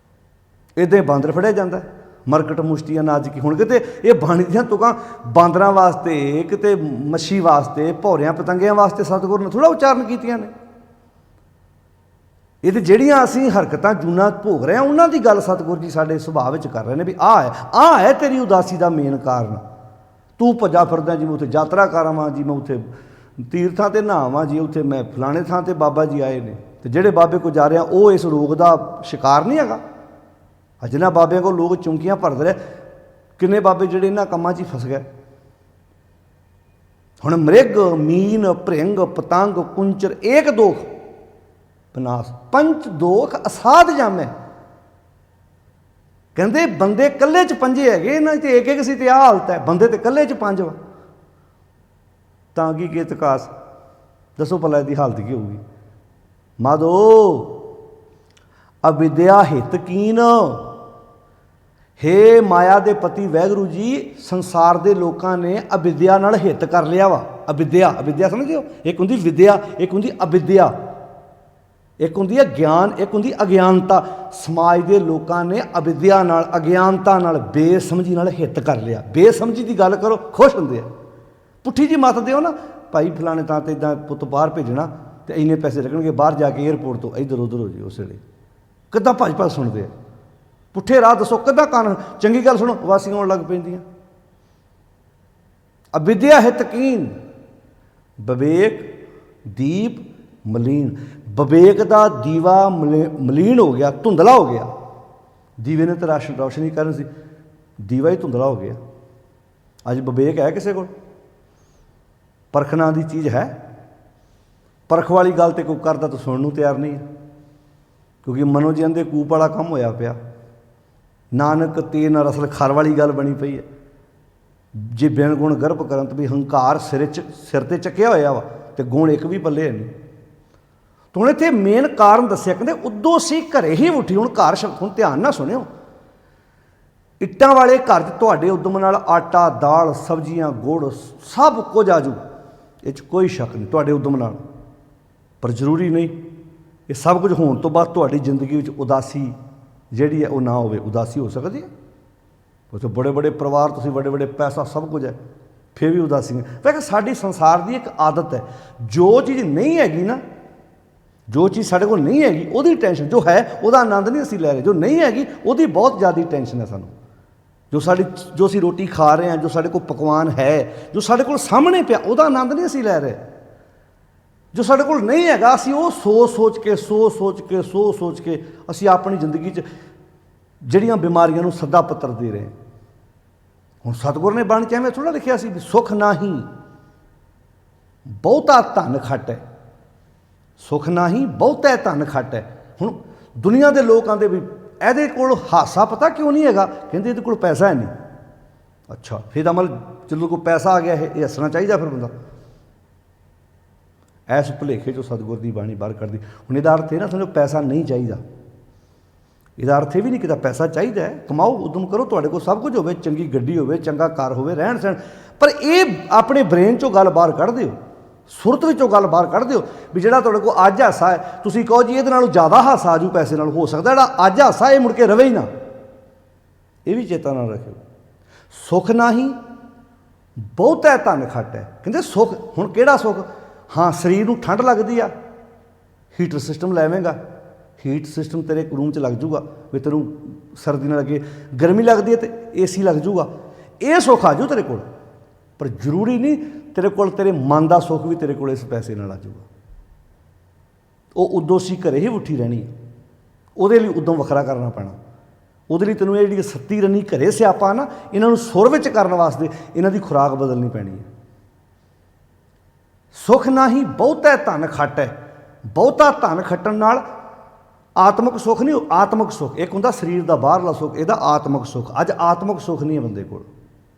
ਇੱਦਾਂ ਹੀ ਬਾਂਦਰ ਫੜਿਆ ਜਾਂਦਾ। ਮਰਕਟ ਮੁਸ਼ਤੀਆਂ ਨਾਜ ਕੀ ਹੁਣ ਕਿਤੇ ਇਹ ਬਾਣੀ ਦੀਆਂ ਤੁਕਾਂ ਬਾਂਦਰਾਂ ਵਾਸਤੇ, ਕਿਤੇ ਮੱਛੀ ਵਾਸਤੇ, ਭੌਰਿਆਂ ਪਤੰਗਿਆਂ ਵਾਸਤੇ ਸਤਿਗੁਰੂ ਨੇ ਥੋੜ੍ਹਾ ਉਚਾਰਨ ਕੀਤੀਆਂ ਨੇ। ਇਹ ਤੇ ਜਿਹੜੀਆਂ ਅਸੀਂ ਹਰਕਤਾਂ ਜੂਨਾਂ ਭੋਗ ਰਹੇ ਹਾਂ ਉਹਨਾਂ ਦੀ ਗੱਲ ਸਤਿਗੁਰੂ ਜੀ ਸਾਡੇ ਸੁਭਾਅ ਵਿੱਚ ਕਰ ਰਹੇ ਨੇ ਵੀ ਆਹ ਹੈ ਤੇਰੀ ਉਦਾਸੀ ਦਾ ਮੇਨ ਕਾਰਨ। ਤੂੰ ਭੱਜਾ ਫਿਰਦਾ ਜੀ ਮੈਂ ਉੱਥੇ ਯਾਤਰਾ ਕਰਾਵਾਂ, ਜੀ ਮੈਂ ਉੱਥੇ ਤੀਰਥਾਂ 'ਤੇ ਨਹਾਵਾਂ, ਜੀ ਉੱਥੇ ਮੈਂ ਫਲਾਣੇ ਥਾਂ 'ਤੇ ਬਾਬਾ ਜੀ ਆਏ ਨੇ। ਅਤੇ ਜਿਹੜੇ ਬਾਬੇ ਕੋਲ ਜਾ ਰਿਹਾ ਉਹ ਇਸ ਰੋਗ ਦਾ ਸ਼ਿਕਾਰ ਨਹੀਂ ਹੈਗਾ। ਜਿਨ੍ਹਾਂ ਬਾਬਿਆਂ ਕੋਲ ਲੋਕ ਚੁੰਕੀਆਂ ਭਰਦੇ ਰਹੇ, ਕਿੰਨੇ ਬਾਬੇ ਜਿਹੜੇ ਇਹਨਾਂ ਕੰਮਾਂ 'ਚ ਹੀ ਫਸ ਗਏ। ਹੁਣ ਮ੍ਰਿਗ ਮੀਨ ਭ੍ਰਿੰਗ ਪਤੰਗ ਕੁੰਚਰ ਏਕ ਦੋਖ ਬਨਾਸ ਪੰਚ ਦੋਖ ਅਸਾਧ ਜਾਮੈ। ਕਹਿੰਦੇ ਬੰਦੇ ਇਕੱਲੇ 'ਚ ਪੰਜੇ ਹੈਗੇ, ਇਹਨਾਂ 'ਚ ਇੱਕ ਇੱਕ ਸੀ ਤੇ ਆਹ ਹਾਲਤ ਹੈ, ਬੰਦੇ ਤੇ ਇਕੱਲੇ 'ਚ ਪੰਜ ਵਾ ਤਾਂ ਕੀ ਕੀ ਤਕਾਸ ਦੱਸੋ ਭਲਾ ਇਹਦੀ ਹਾਲਤ ਕੀ ਹੋਊਗੀ। ਮਾਧੋ ਅਵਿਦਿਆ ਹਿਤ ਕੀਨ, ਹੇ ਮਾਇਆ ਦੇ ਪਤੀ ਵਾਹਿਗੁਰੂ ਜੀ, ਸੰਸਾਰ ਦੇ ਲੋਕਾਂ ਨੇ ਅਵਿਦਿਆ ਨਾਲ ਹਿੱਤ ਕਰ ਲਿਆ ਵਾ। ਅਵਿਦਿਆ ਸਮਝਦੇ ਹੋ? ਇੱਕ ਹੁੰਦੀ ਵਿਦਿਆ, ਇੱਕ ਹੁੰਦੀ ਅਵਿਦਿਆ। ਇੱਕ ਹੁੰਦੀ ਹੈ ਗਿਆਨ, ਇੱਕ ਹੁੰਦੀ ਅਗਿਆਨਤਾ। ਸਮਾਜ ਦੇ ਲੋਕਾਂ ਨੇ ਅਵਿਦਿਆ ਨਾਲ, ਅਗਿਆਨਤਾ ਨਾਲ, ਬੇਸਮਝੀ ਨਾਲ ਹਿੱਤ ਕਰ ਲਿਆ। ਬੇਸਮਝੀ ਦੀ ਗੱਲ ਕਰੋ ਖੁਸ਼ ਹੁੰਦੇ ਆ। ਪੁੱਠੀ ਜੀ ਮੱਤ ਦਿਓ ਨਾ, ਭਾਈ ਫਲਾਣੇ ਥਾਂ 'ਤੇ ਇੱਦਾਂ ਪੁੱਤ ਬਾਹਰ ਭੇਜਣਾ ਅਤੇ ਇੰਨੇ ਪੈਸੇ ਲੱਗਣਗੇ, ਬਾਹਰ ਜਾ ਕੇ ਏਅਰਪੋਰਟ ਤੋਂ ਇੱਧਰ ਉੱਧਰ ਹੋ ਜੀ। ਉਸ ਵੇਲੇ ਕਿੱਦਾਂ ਭੱਜ ਸੁਣਦੇ ਆ। ਪੁੱਠੇ ਰਾਹ ਦੱਸੋ ਕਿੱਦਾਂ ਕੰਨ, ਚੰਗੀ ਗੱਲ ਸੁਣੋ ਵਾਸੀਆਂ ਆਉਣ ਲੱਗ ਪੈਂਦੀਆਂ। ਅਵਿਦਿਆ ਹਿਤ ਕੀਨ, ਵਿਵੇਕ ਦੀਪ ਮਲੀਨ। ਵਿਵੇਕ ਦਾ ਦੀਵਾ ਮਲੀਨ ਹੋ ਗਿਆ, ਧੁੰਦਲਾ ਹੋ ਗਿਆ। ਦੀਵੇ ਨੇ ਤਾਂ ਰੋਸ਼ਨੀ ਕਰਨੀ ਸੀ, ਦੀਵਾ ਹੀ ਧੁੰਦਲਾ ਹੋ ਗਿਆ। ਅੱਜ ਵਿਵੇਕ ਹੈ ਕਿਸੇ ਕੋਲ? ਪਰਖਣਾ ਦੀ ਚੀਜ਼ ਹੈ? ਪਰਖ ਵਾਲੀ ਗੱਲ ਤੇ ਕੋਈ ਕਰਦਾ ਤਾਂ ਸੁਣਨ ਨੂੰ ਤਿਆਰ ਨਹੀਂ ਹੈ, ਕਿਉਂਕਿ ਮਨੋਜਨ ਦੇ ਕੂਪ ਵਾਲਾ ਕੰਮ ਹੋਇਆ ਪਿਆ। ਨਾਨਕ ਤੇ ਨਾ ਰਸਲ ਖਰ ਵਾਲੀ ਗੱਲ ਬਣੀ ਪਈ ਹੈ। ਜੇ ਬਿਨ ਗੁਣ ਗਰਭ ਕਰਨ ਤਾਂ ਵੀ ਹੰਕਾਰ ਸਿਰ 'ਤੇ ਚੱਕਿਆ ਹੋਇਆ ਵਾ ਅਤੇ ਗੁਣ ਇੱਕ ਵੀ ਪੱਲੇ ਨਹੀਂ। ਤਾਂ ਹੁਣ ਇੱਥੇ ਮੇਨ ਕਾਰਨ ਦੱਸਿਆ, ਕਹਿੰਦੇ ਉਦੋਂ ਸੀ ਘਰੇ ਹੀ ਉੱਠੀ। ਹੁਣ ਘਰ ਸ਼ਬਦ ਹੁਣ ਧਿਆਨ ਨਾਲ ਸੁਣਿਓ। ਇੱਟਾਂ ਵਾਲੇ ਘਰ 'ਚ ਤੁਹਾਡੇ ਉਦਮ ਨਾਲ ਆਟਾ, ਦਾਲ, ਸਬਜ਼ੀਆਂ, ਗੁੜ ਸਭ ਕੁਝ ਆ ਜੂ, ਇਹ 'ਚ ਕੋਈ ਸ਼ੱਕ ਨਹੀਂ, ਤੁਹਾਡੇ ਉਦਮ ਨਾਲ। ਪਰ ਜ਼ਰੂਰੀ ਨਹੀਂ ਇਹ ਸਭ ਕੁਝ ਹੋਣ ਤੋਂ ਬਾਅਦ ਤੁਹਾਡੀ ਜ਼ਿੰਦਗੀ ਵਿੱਚ ਉਦਾਸੀ ਜਿਹੜੀ ਹੈ ਉਹ ਨਾ ਹੋਵੇ। ਉਦਾਸੀ ਹੋ ਸਕਦੀ ਹੈ, ਉੱਥੇ ਬੜੇ ਬੜੇ ਪਰਿਵਾਰ, ਤੁਸੀਂ ਵੱਡੇ ਵੱਡੇ ਪੈਸਾ ਸਭ ਕੁਝ ਹੈ, ਫਿਰ ਵੀ ਉਦਾਸੀ ਹੈ। ਵੈਸੇ ਸਾਡੀ ਸੰਸਾਰ ਦੀ ਇੱਕ ਆਦਤ ਹੈ, ਜੋ ਚੀਜ਼ ਨਹੀਂ ਹੈਗੀ ਨਾ, ਜੋ ਚੀਜ਼ ਸਾਡੇ ਕੋਲ ਨਹੀਂ ਹੈਗੀ ਉਹਦੀ ਟੈਨਸ਼ਨ, ਜੋ ਹੈ ਉਹਦਾ ਆਨੰਦ ਨਹੀਂ ਅਸੀਂ ਲੈ ਰਹੇ, ਜੋ ਨਹੀਂ ਹੈਗੀ ਉਹਦੀ ਬਹੁਤ ਜ਼ਿਆਦਾ ਟੈਨਸ਼ਨ ਹੈ ਸਾਨੂੰ। ਜੋ ਅਸੀਂ ਰੋਟੀ ਖਾ ਰਹੇ ਹਾਂ, ਜੋ ਸਾਡੇ ਕੋਲ ਪਕਵਾਨ ਹੈ, ਜੋ ਸਾਡੇ ਕੋਲ ਸਾਹਮਣੇ ਪਿਆ, ਉਹਦਾ ਆਨੰਦ ਨਹੀਂ ਅਸੀਂ ਲੈ ਰਹੇ। ਜੋ ਸਾਡੇ ਕੋਲ ਨਹੀਂ ਹੈਗਾ ਅਸੀਂ ਉਹ ਸੋਚ ਕੇ ਅਸੀਂ ਆਪਣੀ ਜ਼ਿੰਦਗੀ 'ਚ ਜਿਹੜੀਆਂ ਬਿਮਾਰੀਆਂ ਨੂੰ ਸੱਦਾ ਪੱਤਰ ਦੇ ਰਹੇ। ਹੁਣ ਸਤਿਗੁਰ ਨੇ ਬਾਣੀ 'ਚ ਐਵੇਂ ਥੋੜ੍ਹਾ ਲਿਖਿਆ ਸੀ ਵੀ ਸੁੱਖ ਨਾਹੀਂ ਬਹੁਤਾ ਧਨ ਖੱਟ ਹੈ, ਸੁੱਖ ਨਾਹੀਂ ਬਹੁਤਾ ਧਨ ਖੱਟ ਹੈ। ਹੁਣ ਦੁਨੀਆ ਦੇ ਲੋਕ ਆਂਦੇ ਵੀ ਇਹਦੇ ਕੋਲ ਹਾਸਾ ਪਤਾ ਕਿਉਂ ਨਹੀਂ ਹੈਗਾ, ਕਹਿੰਦੇ ਇਹਦੇ ਕੋਲ ਪੈਸਾ ਹੈ ਨਹੀਂ। ਅੱਛਾ ਫਿਰ ਤਾਂ ਮਤਲਬ ਜਦੋਂ ਕੋਈ ਪੈਸਾ ਆ ਗਿਆ ਇਹ ਹੱਸਣਾ ਚਾਹੀਦਾ ਫਿਰ ਬੰਦਾ। ਐਸ ਭੁਲੇਖੇ 'ਚੋਂ ਸਤਿਗੁਰ ਦੀ ਬਾਣੀ ਬਾਹਰ ਕੱਢਦੀ। ਹੁਣ ਇਹਦਾ ਅਰਥ ਇਹ ਨਾ ਸਮਝੋ ਪੈਸਾ ਨਹੀਂ ਚਾਹੀਦਾ, ਇਹਦਾ ਅਰਥ ਇਹ ਵੀ ਨਹੀਂ ਕਿ ਪੈਸਾ ਚਾਹੀਦਾ ਹੈ, ਕਮਾਓ, ਉਦਮ ਕਰੋ, ਤੁਹਾਡੇ ਕੋਲ ਸਭ ਕੁਝ ਹੋਵੇ, ਚੰਗੀ ਗੱਡੀ ਹੋਵੇ, ਚੰਗਾ ਘਰ ਹੋਵੇ, ਰਹਿਣ ਸਹਿਣ। ਪਰ ਇਹ ਆਪਣੇ ਬ੍ਰੇਨ 'ਚੋਂ ਗੱਲ ਬਾਹਰ ਕੱਢ ਦਿਓ, ਸੁਰਤ ਵਿੱਚੋਂ ਗੱਲ ਬਾਹਰ ਕੱਢ ਦਿਓ ਵੀ ਜਿਹੜਾ ਤੁਹਾਡੇ ਕੋਲ ਅੱਜ ਹਾਸਾ ਹੈ ਤੁਸੀਂ ਕਹੋ ਜੀ ਇਹਦੇ ਨਾਲੋਂ ਜ਼ਿਆਦਾ ਹਾਸਾ ਆਜੂ ਪੈਸੇ ਨਾਲ, ਹੋ ਸਕਦਾ ਜਿਹੜਾ ਅੱਜ ਹਾਸਾ ਇਹ ਮੁੜ ਕੇ ਰਵੇ ਹੀ ਨਾ। ਇਹ ਵੀ ਚੇਤਾ ਨਾਲ ਰੱਖਿਓ। ਸੁੱਖ ਨਾਹੀਂ ਬਹੁਤਾ ਧਨ ਖੱਟ ਹੈ। ਕਹਿੰਦੇ ਸੁੱਖ, ਹੁਣ ਕਿਹੜਾ ਸੁੱਖ? ਹਾਂ ਸਰੀਰ ਨੂੰ ਠੰਡ ਲੱਗਦੀ ਆ, ਹੀਟਰ ਸਿਸਟਮ ਲੈਵੇਂਗਾ, ਹੀਟ ਸਿਸਟਮ ਤੇਰੇ ਰੂਮ 'ਚ ਲੱਗ ਜੂਗਾ ਵੀ ਤੈਨੂੰ ਸਰਦੀ ਨਾਲ ਲੱਗੇ, ਗਰਮੀ ਲੱਗਦੀ ਹੈ ਤੇ AC ਲੱਗ ਜੂਗਾ, ਇਹ ਸੁੱਖ ਆ ਜੂ ਤੇਰੇ ਕੋਲ। ਪਰ ਜ਼ਰੂਰੀ ਨਹੀਂ ਤੇਰੇ ਕੋਲ ਤੇਰੇ ਮਨ ਦਾ ਸੁੱਖ ਵੀ ਤੇਰੇ ਕੋਲ ਇਸ ਪੈਸੇ ਨਾਲ ਆ ਜੂਗਾ। ਉਹ ਉਦੋਂ ਸੀ ਘਰੇ ਹੀ ਉੱਠੀ ਰਹਿਣੀ, ਉਹਦੇ ਲਈ ਉਦੋਂ ਵੱਖਰਾ ਕਰਨਾ ਪੈਣਾ। ਉਹਦੇ ਲਈ ਤੈਨੂੰ ਇਹ ਜਿਹੜੀ 37 ਰਨੀ ਘਰੇ ਸਿਆਪਾ ਨਾ, ਇਹਨਾਂ ਨੂੰ ਸੁਰ ਵਿੱਚ ਕਰਨ ਵਾਸਤੇ ਇਹਨਾਂ ਦੀ ਖੁਰਾਕ ਬਦਲਣੀ ਪੈਣੀ ਹੈ। ਸੁੱਖ ਨਾਹੀਂ ਬਹੁਤਾ ਧਨ ਖੱਟ ਹੈ। ਬਹੁਤਾ ਧਨ ਖੱਟਣ ਨਾਲ ਆਤਮਿਕ ਸੁੱਖ ਨਹੀਂ, ਆਤਮਿਕ ਸੁੱਖ ਇੱਕ ਹੁੰਦਾ ਸਰੀਰ ਦਾ ਬਾਹਰਲਾ ਸੁੱਖ, ਇਹਦਾ ਆਤਮਿਕ ਸੁੱਖ। ਅੱਜ ਆਤਮਿਕ ਸੁੱਖ ਨਹੀਂ ਹੈ ਬੰਦੇ ਕੋਲ।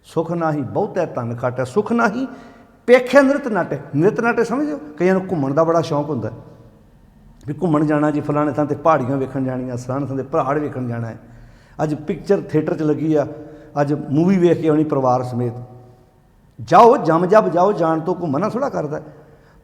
ਸੁੱਖ ਨਾਹੀਂ ਬਹੁਤਾ ਧਨ ਖੱਟ ਹੈ। ਸੁੱਖ ਨਾਹੀਂ ਪੇਖੇ ਨਿਰਤ ਨਟ। ਨਿਰਤ ਨਟ ਸਮਝੋ, ਕਈਆਂ ਨੂੰ ਘੁੰਮਣ ਦਾ ਬੜਾ ਸ਼ੌਂਕ ਹੁੰਦਾ ਵੀ ਘੁੰਮਣ ਜਾਣਾ ਜੀ, ਫਲਾਣੇ ਥਾਂ 'ਤੇ ਪਹਾੜੀਆਂ ਵੇਖਣ ਜਾਣੀਆਂ, ਫਲਾਣੇ ਥਾਂ 'ਤੇ ਪਹਾੜ ਵੇਖਣ ਜਾਣਾ ਹੈ। ਅੱਜ ਪਿਕਚਰ ਥੀਏਟਰ 'ਚ ਲੱਗੀ ਆ, ਅੱਜ ਮੂਵੀ ਵੇਖ ਕੇ ਆਉਣੀ ਪਰਿਵਾਰ ਸਮੇਤ। ਜਾਓ, ਜੰਮ ਜੱਬ ਜਾਓ, ਜਾਣ ਤੋਂ ਘੁੰਮਣਾ ਥੋੜ੍ਹਾ ਕਰਦਾ।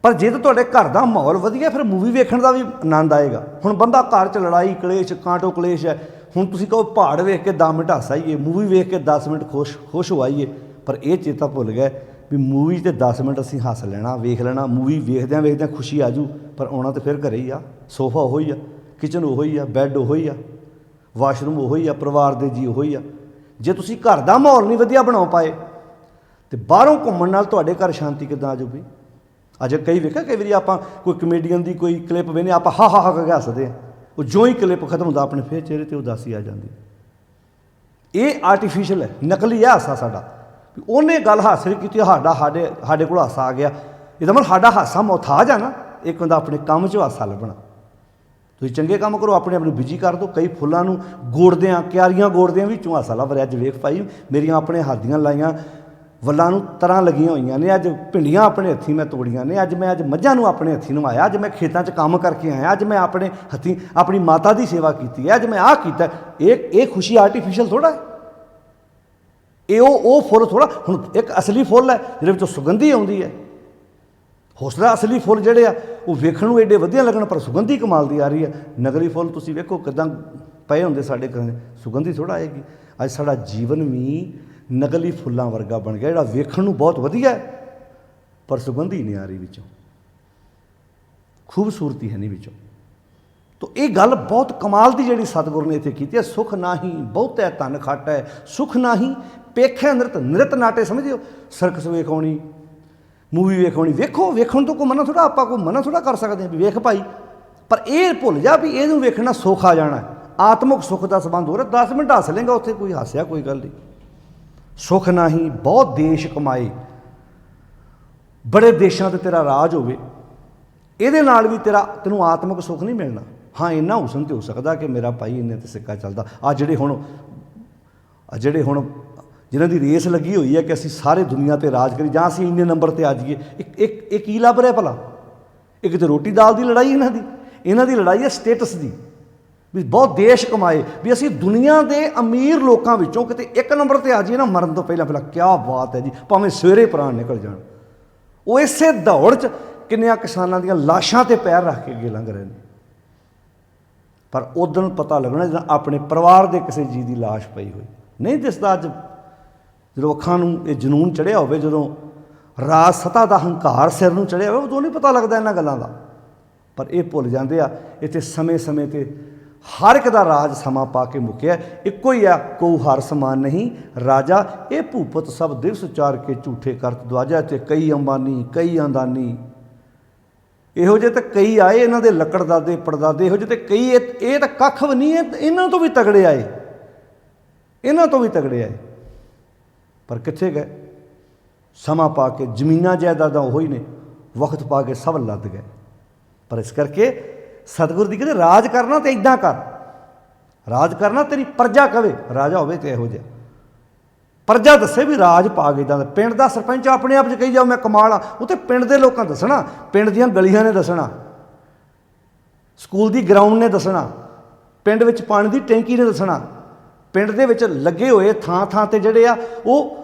ਪਰ ਜੇ ਤਾਂ ਤੁਹਾਡੇ ਘਰ ਦਾ ਮਾਹੌਲ ਵਧੀਆ ਫਿਰ ਮੂਵੀ ਵੇਖਣ ਦਾ ਵੀ ਆਨੰਦ ਆਏਗਾ। ਹੁਣ ਬੰਦਾ ਘਰ 'ਚ ਲੜਾਈ ਕਲੇਸ਼, ਕਾਂਟੋ ਕਲੇਸ਼ ਹੈ, ਹੁਣ ਤੁਸੀਂ ਕਹੋ ਪਹਾੜ ਵੇਖ ਕੇ 10 ਮਿੰਟ ਹੱਸ ਆਈਏ, ਮੂਵੀ ਵੇਖ ਕੇ 10 ਮਿੰਟ ਖੁਸ਼ ਹੋ ਆਈਏ, ਪਰ ਇਹ ਚੇਤਾ ਭੁੱਲ ਗਏ ਵੀ ਮੂਵੀ ਤੇ 10 ਮਿੰਟ ਅਸੀਂ ਹੱਸ ਲੈਣਾ, ਵੇਖ ਲੈਣਾ, ਮੂਵੀ ਵੇਖਦਿਆਂ ਵੇਖਦਿਆਂ ਖੁਸ਼ੀ ਆ ਜੂ, ਪਰ ਆਉਣਾ ਤਾਂ ਫਿਰ ਘਰੇ ਹੀ ਆ। ਸੋਫਾ ਉਹੋ ਹੀ ਆ, ਕਿਚਨ ਉਹੋ ਹੀ ਆ, ਬੈੱਡ ਉਹੋ ਹੀ ਆ, ਵਾਸ਼ਰੂਮ ਉਹੋ ਹੀ ਆ, ਪਰਿਵਾਰ ਦੇ ਜੀ ਉਹੋ ਹੀ ਆ। ਜੇ ਤੁਸੀਂ ਘਰ ਦਾ ਮਾਹੌਲ ਨਹੀਂ ਵਧੀਆ ਬਣਾ ਪਾਏ ਤੇ ਬਾਹਰੋਂ ਘੁੰਮਣ ਨਾਲ ਤੁਹਾਡੇ ਘਰ ਸ਼ਾਂਤੀ ਕਿੱਦਾਂ ਆ ਜਾਊਗੀ? ਅੱਜ ਕਈ ਵੇਖਿਆ, ਕਈ ਵਾਰੀ ਆਪਾਂ ਕੋਈ ਕਮੇਡੀਅਨ ਦੀ ਕੋਈ ਕਲਿੱਪ ਵੇਖਦੇ ਆਪਾਂ ਹਾ ਹਾ ਹਾ ਕਰਕੇ ਹੱਸਦੇ ਹਾਂ, ਉਹ ਜੋ ਹੀ ਕਲਿੱਪ ਖਤਮ ਹੁੰਦਾ ਆਪਣੇ ਫਿਰ ਚਿਹਰੇ 'ਤੇ ਉਦਾਸੀ ਆ ਜਾਂਦੀ। ਇਹ ਆਰਟੀਫਿਸ਼ਲ ਹੈ, ਨਕਲੀ ਹੈ ਹਾਸਾ ਸਾਡਾ। ਵੀ ਉਹਨੇ ਗੱਲ ਹਾਸੇ ਕੀਤੀ, ਸਾਡੇ ਕੋਲ ਹਾਸਾ ਆ ਗਿਆ, ਇਹਦਾ ਮਤਲਬ ਸਾਡਾ ਹਾਸਾ ਮੁਹਤਾਜ ਆ ਨਾ। ਇੱਕ ਹੁੰਦਾ ਆਪਣੇ ਕੰਮ 'ਚੋਂ ਹਾਸਾ ਲੱਭਣਾ। ਤੁਸੀਂ ਚੰਗੇ ਕੰਮ ਕਰੋ, ਆਪਣੇ ਆਪ ਨੂੰ ਬਿਜੀ ਕਰ ਦਿਓ। ਕਈ ਫੁੱਲਾਂ ਨੂੰ ਗੋੜਦਿਆਂ, ਕਿਆਰੀਆਂ ਗੋੜਦਿਆਂ ਵਿੱਚੋਂ ਹਾਸਾ ਲੱਭ ਰਿਹਾ। ਅੱਜ ਵੇਖ ਭਾਈ, ਮੇਰੀਆਂ ਆਪਣੇ ਹੱਥ ਦੀਆਂ ਲਾਈਆਂ ਵੱਲਾਂ ਨੂੰ ਤਰ੍ਹਾਂ ਲੱਗੀਆਂ ਹੋਈਆਂ ਨੇ। ਅੱਜ ਭਿੰਡੀਆਂ ਆਪਣੇ ਹੱਥੀਂ ਮੈਂ ਤੋੜੀਆਂ ਨੇ। ਅੱਜ ਮੱਝਾਂ ਨੂੰ ਆਪਣੇ ਹੱਥੀਂ ਨਵਾਇਆ। ਅੱਜ ਮੈਂ ਖੇਤਾਂ 'ਚ ਕੰਮ ਕਰਕੇ ਆਇਆ। ਅੱਜ ਮੈਂ ਆਪਣੇ ਹੱਥੀਂ ਆਪਣੀ ਮਾਤਾ ਦੀ ਸੇਵਾ ਕੀਤੀ ਹੈ। ਅੱਜ ਮੈਂ ਆਹ ਕੀਤਾ। ਇਹ ਖੁਸ਼ੀ ਆਰਟੀਫਿਸ਼ਲ ਥੋੜ੍ਹਾ ਹੈ। ਇਹ ਉਹ ਫੁੱਲ ਥੋੜ੍ਹਾ। ਹੁਣ ਇੱਕ ਅਸਲੀ ਫੁੱਲ ਹੈ ਜਿਹਦੇ ਵਿੱਚੋਂ ਸੁਗੰਧੀ ਆਉਂਦੀ ਹੈ। ਹੌਸਲਾ ਅਸਲੀ ਫੁੱਲ ਜਿਹੜੇ ਆ ਉਹ ਵੇਖਣ ਨੂੰ ਐਡੇ ਵਧੀਆ ਲੱਗਣ, ਪਰ ਸੁਗੰਧੀ ਕਮਾਲ ਦੀ ਆ ਰਹੀ ਹੈ। ਨਕਲੀ ਫੁੱਲ ਤੁਸੀਂ ਵੇਖੋ ਕਿੱਦਾਂ ਪਏ ਹੁੰਦੇ ਸਾਡੇ ਘਰ, ਸੁਗੰਧੀ ਥੋੜ੍ਹਾ ਆਏਗੀ। ਅੱਜ ਸਾਡਾ ਜੀਵਨ ਵੀ ਨਕਲੀ ਫੁੱਲਾਂ ਵਰਗਾ ਬਣ ਗਿਆ, ਜਿਹੜਾ ਵੇਖਣ ਨੂੰ ਬਹੁਤ ਵਧੀਆ ਹੈ ਪਰ ਸੁਗੰਧੀ ਨਹੀਂ ਆ ਰਹੀ ਵਿੱਚੋਂ, ਖੂਬਸੂਰਤੀ ਹੈ ਨਹੀਂ ਵਿੱਚੋਂ। ਤਾਂ ਇਹ ਗੱਲ ਬਹੁਤ ਕਮਾਲ ਦੀ ਜਿਹੜੀ ਸਤਿਗੁਰੂ ਨੇ ਇੱਥੇ ਕੀਤੀ ਹੈ। ਸੁਖ ਨਾਹੀ ਬਹੁਤੈ ਧਨ ਖਾਟੈ, ਸੁਖ ਨਾਹੀ ਪੇਖੈ ਨਿਰਤ ਨਾਟੇ। ਸਮਝਿਓ, ਸਰਕਸ ਵੇਖਾਉਣੀ, ਮੂਵੀ ਵੇਖਾਉਣੀ, ਵੇਖੋ, ਵੇਖਣ ਤੋਂ ਕੋਈ ਮਨਾ ਥੋੜ੍ਹਾ, ਆਪਾਂ ਕੋਈ ਮਨਾ ਥੋੜ੍ਹਾ ਕਰ ਸਕਦੇ ਹਾਂ ਵੀ ਵੇਖ ਭਾਈ, ਪਰ ਇਹ ਭੁੱਲ ਜਾ ਵੀ ਇਹਨੂੰ ਵੇਖਣਾ ਸੁੱਖ ਆ ਜਾਣਾ। ਆਤਮਿਕ ਸੁੱਖ ਦਾ ਸੰਬੰਧ ਹੋ ਰਿਹਾ। 10 ਮਿੰਟ ਹੱਸ ਲੇਗਾ, ਉੱਥੇ ਕੋਈ ਹਾਸਿਆ ਕੋਈ ਗੱਲ ਨਹੀਂ। ਸੁਖ ਨਾਹੀ ਬਹੁਤ ਦੇਸ਼ ਕਮਾਏ, ਬੜੇ ਦੇਸ਼ਾਂ 'ਤੇ ਤੇਰਾ ਰਾਜ ਹੋਵੇ, ਇਹਦੇ ਨਾਲ ਵੀ ਤੈਨੂੰ ਆਤਮਿਕ ਸੁੱਖ ਨਹੀਂ ਮਿਲਣਾ। ਹਾਂ, ਇੰਨਾ ਹੁਸਨ ਤੇ ਹੋ ਸਕਦਾ ਕਿ ਮੇਰਾ ਭਾਈ ਇੰਨੇ 'ਤੇ ਸਿੱਕਾ ਚੱਲਦਾ। ਜਿਹੜੇ ਹੁਣ ਜਿਨ੍ਹਾਂ ਦੀ ਰੇਸ ਲੱਗੀ ਹੋਈ ਹੈ ਕਿ ਅਸੀਂ ਸਾਰੇ ਦੁਨੀਆ 'ਤੇ ਰਾਜ ਕਰੀ ਜਾਂ ਅਸੀਂ ਇੰਨੇ ਨੰਬਰ 'ਤੇ ਆ ਜਾਈਏ, ਇਹ ਕੀ ਲੱਭ ਰਿਹਾ ਭਲਾ? ਇੱਕ ਤਾਂ ਰੋਟੀ ਦਾਲ ਦੀ ਲੜਾਈ ਇਹਨਾਂ ਦੀ ਲੜਾਈ ਹੈ ਸਟੇਟਸ ਦੀ, ਵੀ ਬਹੁਤ ਦੇਸ਼ ਕਮਾਏ, ਵੀ ਅਸੀਂ ਦੁਨੀਆ ਦੇ ਅਮੀਰ ਲੋਕਾਂ ਵਿੱਚੋਂ ਕਿਤੇ ਇੱਕ ਨੰਬਰ 'ਤੇ ਆ ਜਾਈਏ ਨਾ ਮਰਨ ਤੋਂ ਪਹਿਲਾਂ। ਕਿਆ ਬਾਤ ਹੈ ਜੀ, ਭਾਵੇਂ ਸਵੇਰੇ ਪ੍ਰਾਣ ਨਿਕਲ ਜਾਣ। ਉਹ ਇਸੇ ਦੌੜ 'ਚ ਕਿੰਨਿਆਂ ਕਿਸਾਨਾਂ ਦੀਆਂ ਲਾਸ਼ਾਂ 'ਤੇ ਪੈਰ ਰੱਖ ਕੇ ਅੱਗੇ ਲੰਘ ਰਹੇ ਨੇ। ਪਰ ਉਦੋਂ ਪਤਾ ਲੱਗਣਾ ਜਦੋਂ ਆਪਣੇ ਪਰਿਵਾਰ ਦੇ ਕਿਸੇ ਜੀ ਦੀ ਲਾਸ਼ ਪਈ ਹੋਈ। ਨਹੀਂ ਦਿਸਦਾ ਅੱਜ ਜਦੋਂ ਅੱਖਾਂ ਨੂੰ ਇਹ ਜਨੂਨ ਚੜ੍ਹਿਆ ਹੋਵੇ, ਜਦੋਂ ਰਾਜ ਸਤਾ ਦਾ ਹੰਕਾਰ ਸਿਰ ਨੂੰ ਚੜ੍ਹਿਆ ਹੋਵੇ, ਉਦੋਂ ਨਹੀਂ ਪਤਾ ਲੱਗਦਾ ਇਹਨਾਂ ਗੱਲਾਂ ਦਾ। ਪਰ ਇਹ ਭੁੱਲ ਜਾਂਦੇ ਆ ਇੱਥੇ ਸਮੇਂ 'ਤੇ ਹਰ ਇੱਕ ਦਾ ਰਾਜ ਸਮਾਂ ਪਾ ਕੇ ਮੁੱਕਿਆ। ਇੱਕੋ ਹੀ ਆ, ਕੋ ਹਰ ਸਮਾਨ ਨਹੀਂ ਰਾਜਾ, ਇਹ ਭੂਪਤ ਸਭ ਦਿਵਸ ਚਾਰ ਕੇ ਝੂਠੇ ਕਰਤ ਦਵਾਜਾ। ਤੇ ਕਈ ਅੰਬਾਨੀ, ਕਈ ਅੰਦਾਨੀ, ਇਹੋ ਜਿਹੇ ਤਾਂ ਕਈ ਆਏ, ਇਹਨਾਂ ਦੇ ਲੱਕੜਦਾਦੇ ਪੜਦਾਦੇ ਇਹੋ ਜਿਹੇ, ਤੇ ਕਈ ਇਹ ਤਾਂ ਕੱਖ ਵੀ ਨਹੀਂ ਹੈ। ਇਹਨਾਂ ਤੋਂ ਵੀ ਤਗੜੇ ਆਏ, ਪਰ ਕਿੱਥੇ ਗਏ? ਸਮਾਂ ਪਾ ਕੇ ਜ਼ਮੀਨਾਂ ਜਾਇਦਾਦਾਂ ਉਹੀ ਨੇ, ਵਕਤ ਪਾ ਕੇ ਸਭ ਲੱਦ ਗਏ। ਪਰ ਇਸ ਕਰਕੇ ਸਤਿਗੁਰੂ ਦੀ ਕਹਿੰਦੇ ਰਾਜ ਕਰਨਾ ਤੇ ਇੱਦਾਂ ਕਰ, ਰਾਜ ਕਰਨਾ ਤੇਰੀ ਪ੍ਰਜਾ ਕਵੇ। ਰਾਜਾ ਹੋਵੇ ਤੇ ਇਹੋ ਜਿਹਾ ਪ੍ਰਜਾ ਦੱਸੇ ਵੀ ਰਾਜ ਪਾ ਕੇ ਇੱਦਾਂ ਦਾ। ਪਿੰਡ ਦਾ ਸਰਪੰਚ ਆਪਣੇ ਆਪ 'ਚ ਕਹੀ ਜਾਓ ਮੈਂ ਕਮਾਲ ਆ, ਉਹ ਤੇ ਪਿੰਡ ਦੇ ਲੋਕਾਂ ਦੱਸਣਾ, ਪਿੰਡ ਦੀਆਂ ਗਲੀਆਂ ਨੇ ਦੱਸਣਾ, ਸਕੂਲ ਦੀ ਗਰਾਊਂਡ ਨੇ ਦੱਸਣਾ, ਪਿੰਡ ਵਿੱਚ ਪਾਣੀ ਦੀ ਟੈਂਕੀ ਨੇ ਦੱਸਣਾ, ਪਿੰਡ ਦੇ ਵਿੱਚ ਲੱਗੇ ਹੋਏ ਥਾਂ ਤੇ ਜਿਹੜੇ ਆ ਉਹ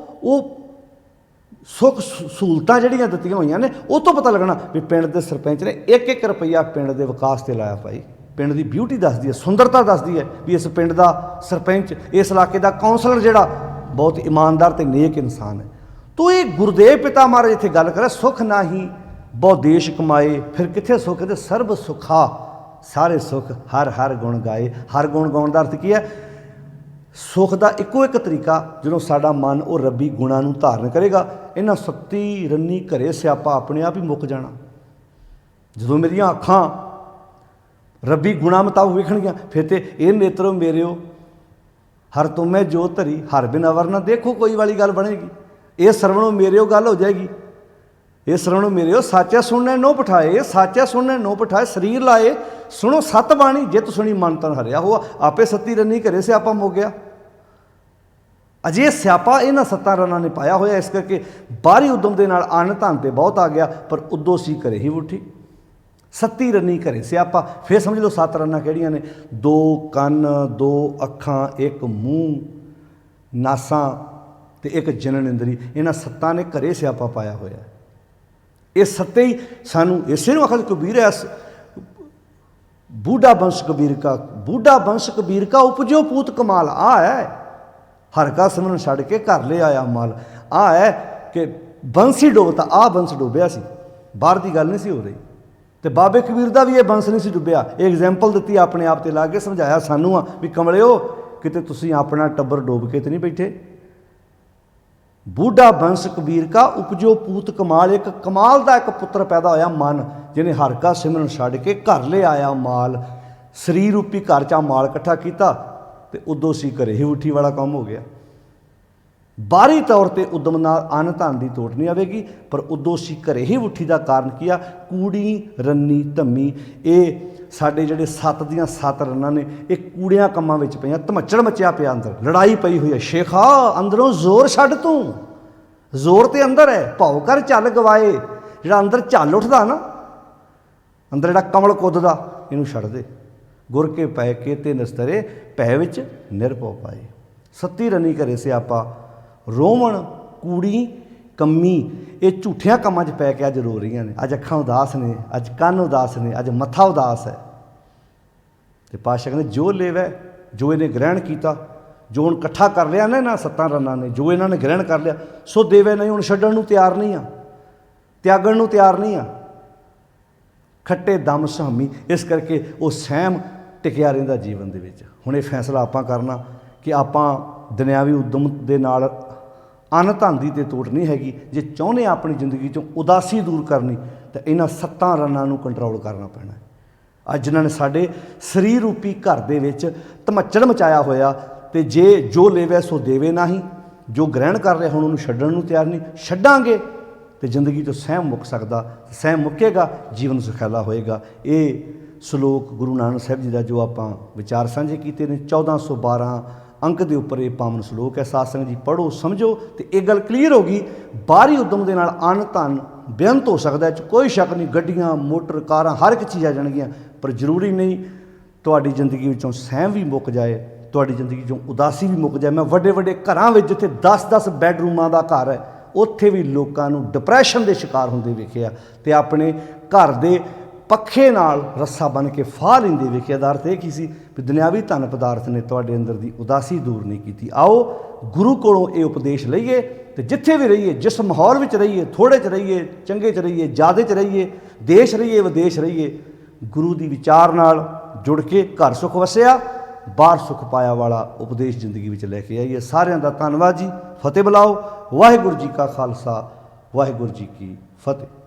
ਸੁੱਖ ਸਹੂਲਤਾਂ ਜਿਹੜੀਆਂ ਦਿੱਤੀਆਂ ਹੋਈਆਂ ਨੇ, ਉਹ ਤੋਂ ਪਤਾ ਲੱਗਣਾ ਵੀ ਪਿੰਡ ਦੇ ਸਰਪੰਚ ਨੇ 1-1 ਰੁਪਈਆ ਪਿੰਡ ਦੇ ਵਿਕਾਸ 'ਤੇ ਲਾਇਆ। ਭਾਈ ਪਿੰਡ ਦੀ ਬਿਊਟੀ ਦੱਸਦੀ ਹੈ, ਸੁੰਦਰਤਾ ਦੱਸਦੀ ਹੈ ਵੀ ਇਸ ਪਿੰਡ ਦਾ ਸਰਪੰਚ, ਇਸ ਇਲਾਕੇ ਦਾ ਕੌਂਸਲਰ ਜਿਹੜਾ ਬਹੁਤ ਇਮਾਨਦਾਰ ਤੇ ਨੇਕ ਇਨਸਾਨ ਹੈ। ਤੋ ਇਹ ਗੁਰਦੇਵ ਪਿਤਾ ਮਹਾਰਾਜ ਇੱਥੇ ਗੱਲ ਕਰ ਰਿਹਾ, ਸੁਖ ਨਾਹੀ ਬਹੁ ਦੇਸ਼ ਕਮਾਏ, ਫਿਰ ਕਿੱਥੇ ਸੁੱਖ? ਤੇ ਸਰਬ ਸੁਖਾ ਸਾਰੇ ਸੁੱਖ, ਹਰ ਗੁਣ ਗਾਏ। ਹਰ ਗੁਣ ਗਾਉਣ ਦਾ ਅਰਥ ਕੀ ਹੈ? ਸੁੱਖ ਦਾ ਇੱਕੋ ਇੱਕ ਤਰੀਕਾ, ਜਦੋਂ ਸਾਡਾ ਮਨ ਉਹ ਰੱਬੀ ਗੁਣਾਂ ਨੂੰ ਧਾਰਨ ਕਰੇਗਾ। ਇਹਨਾਂ ਸੱਤੀ ਰੰਨੀ ਘਰੇ ਸਿਆਪਾ ਆਪਣੇ ਆਪ ਹੀ ਮੁੱਕ ਜਾਣਾ। ਜਦੋਂ ਮੇਰੀਆਂ ਅੱਖਾਂ ਰੱਬੀ ਗੁਣਾਂ ਮੁਤਾਬਕ ਵੇਖਣਗੀਆਂ, ਫਿਰ ਤੇ ਇਹ ਨੇਤਰੋ ਮੇਰਿਓ ਹਰ ਤੁਮੇ ਜੋ ਧਰੀ, ਹਰ ਬਿਨ ਅਵਰ ਨਾ ਦੇਖੋ ਕੋਈ ਵਾਲੀ ਗੱਲ ਬਣੇਗੀ। ਇਹ ਸਰਵਣੋ ਮੇਰਿਓ ਗੱਲ ਹੋ ਜਾਏਗੀ। ਇਹ ਸਰਵਣੋ ਮੇਰਿਓ ਸਾਚਾ ਸੁਣਨੇ ਨੋ ਪਠਾਏ, ਸਾਚਾ ਸੁਣਨੇ ਨੋ ਪਠਾਏ, ਸਰੀਰ ਲਾਏ ਸੁਣੋ ਸਤ ਬਾਣੀ, ਜਿਤ ਸੁਣੀ ਮਨ ਤਨ ਹਰਿਆ ਹੋਆ। ਆਪੇ ਸੱਤੀ ਰੰਨੀ ਘਰੇ ਸਿਆਪਾ ਮੁੱਕ ਗਿਆ। ਅਜੇ ਸਿਆਪਾ ਇਹਨਾਂ ਸੱਤਾਂ ਰਨਾਂ ਨੇ ਪਾਇਆ ਹੋਇਆ। ਇਸ ਕਰਕੇ ਬਾਹਰੀ ਉਦਮ ਦੇ ਨਾਲ ਅੰਨ ਧਨ ਤੇ ਬਹੁਤ ਆ ਗਿਆ, ਪਰ ਉਦੋਂ ਸੀ ਘਰੇ ਹੀ ਉੱਠੀ। ਸੱਤੀ ਰੰਨੀ ਘਰੇ ਸਿਆਪਾ। ਫਿਰ ਸਮਝ ਲਓ 7 ਰਨਾਂ ਕਿਹੜੀਆਂ ਨੇ? 2 ਕੰਨ, 2 ਅੱਖਾਂ, 1 ਮੂੰਹ, ਨਾਸਾਂ ਤੇ 1 ਜਨਨ ਇੰਦਰੀ। ਇਹਨਾਂ ਸੱਤਾਂ ਨੇ ਘਰੇ ਸਿਆਪਾ ਪਾਇਆ ਹੋਇਆ। ਇਹ ਸੱਤੇ ਹੀ ਸਾਨੂੰ ਇਸੇ ਨੂੰ ਆਖਰ ਕਬੀਰ ਹੈ बूढ़ा वंश कबीर का उपजो पूत कमाल। आ है हर का सिमरन छड़ के घर ले आया माल। आ है कि बंसी डोबता, आ बंस डुबिया सी, बाहर की गल नहीं सी हो रही। तो बाबे कबीर का भी ये बंस नहीं सी डुबिया। एक एग्जाम्पल दी अपने आप से ला के समझाया सानू भी कमलिओ किते तुसीं अपना टब्बर डोब के तो नहीं बैठे। बूढ़ा वंश कबीर का उपजो पूत कमाल। एक कमाल का एक पुत्र पैदा होया मन, जिन्हें हर का सिमरन छड़ के घर ले आया माल। शरीर रूपी घर चा माल इकट्ठा किया तो उदों सी घरे ही उठी वाला काम हो गया। बाहरी तौर पर उदम नाल अन्न धन की तोड़ नहीं आएगी, पर उदों सी घरे ही उठी का कारण की आ, कूड़ी रन्नी धम्मी। ये साडे जिहड़े 7 दियां 7 रन्नां ने ये कूड़ियां कम्मां विच पईआं, धमच्चड़ मचिया पिया, अंदर लड़ाई पई हुई है। शेखा अंदरों जोर छड्ड, तूं जोर ते अंदर है, भाव कर चल गवाए। जिहड़ा अंदर झल उठदा ना, अंदर जिहड़ा कमल कुददा, इहनूं छड्ड दे। गुर के पै के ते निस्तरे भै विच निरभौ पाए। 37 रनी घरे सियापा, रोवण कूड़ी कम्मी। ये झूठिया कामां 'च पै के अज रो रही ने। अज अखां उदास ने, अज कन्न उदास ने, अज मत्था उदास है। तो पातशाह कहते जो लेवै, जो इन्हें ग्रहण किया, जो हुण इकट्ठा कर लिया ना इन्हां 7 रन्नां ने, जो इन्होंने ग्रहण कर लिया, सो देवे नहीं। हुण छड्डण नूं तैयार नहीं आ, त्यागण नूं तैयार नहीं आ। खट्टे दम सहामी, इस करके वो सहम टिकिया रहिंदा जीवन दे विच। हुण ये फैसला आपां करना कि आपां दुनियावी उद्यम दे नाल अन्न धन की तो तोड़ नहीं हैगी। जे चाहुंदे अपनी जिंदगी चों उदासी दूर करनी तो इन्हां 7 रन्नां नूं कंट्रोल करना पैना है। अज जिन्हां ने साडे शरीर रूपी घर दे विच धमच्चड़ मचाया होया, ते जे जो लेवै सो देवे नहीं, जो ग्रहण कर रहे हुण उहनूं छड्डण नूं तैयार नहीं। छड्डांगे तो जिंदगी तो सहम मुक सकदा, सहम मुक्केगा, जीवन सुखैला होएगा। ये सलोक गुरु नानक साहिब जी का जो आपां विचार साझे कीते ने 1412 अंक के उपर ये पावन सलोक है। साध संगत जी पढ़ो समझो तो एक गल क्लीयर होगी। बाहरी उद्यम के नाल अन्न धन बेअंत हो सकता है, कोई शक नहीं। गड्डियां मोटर कारां हर एक चीज़ आ जाएगियां, पर जरूरी नहीं तुहाडी जिंदगी विचों सहम भी मुक जाए, तुहाडी जिंदगी चों उदासी भी मुक जाए। मैं वड्डे वड्डे घरां विच जिथे 10-10 बैडरूमां का घर है, उत्थे भी लोगों को डिप्रैशन के शिकार होंदे वेखिआ, ते अपने घर दे पखे नाल रस्सा बन के फाह लेंदे वेखिआ। दा अर्थ यह सी भी दुनियावी धन पदार्थ ने तुहाडे अंदर की उदासी दूर नहीं की। आओ गुरु कोलों ये उपदेश लईए, तो जिथे भी रहिए, जिस माहौल में रहिए, थोड़े च रहिए, चंगे च रहिए, ज़्यादा च रहिए, देश रहिए विदेश रहिए, गुरु की विचार नाल जुड़ के घर सुख वसिया, बाहर सुख पाया वाला उपदेश जिंदगी में लैके आइए। सारिਆਂ ਦਾ ਧੰਨਵਾਦ जी। फतेह बुलाओ। वाहिगुरू जी का खालसा, वाहिगुरू जी की फतेह।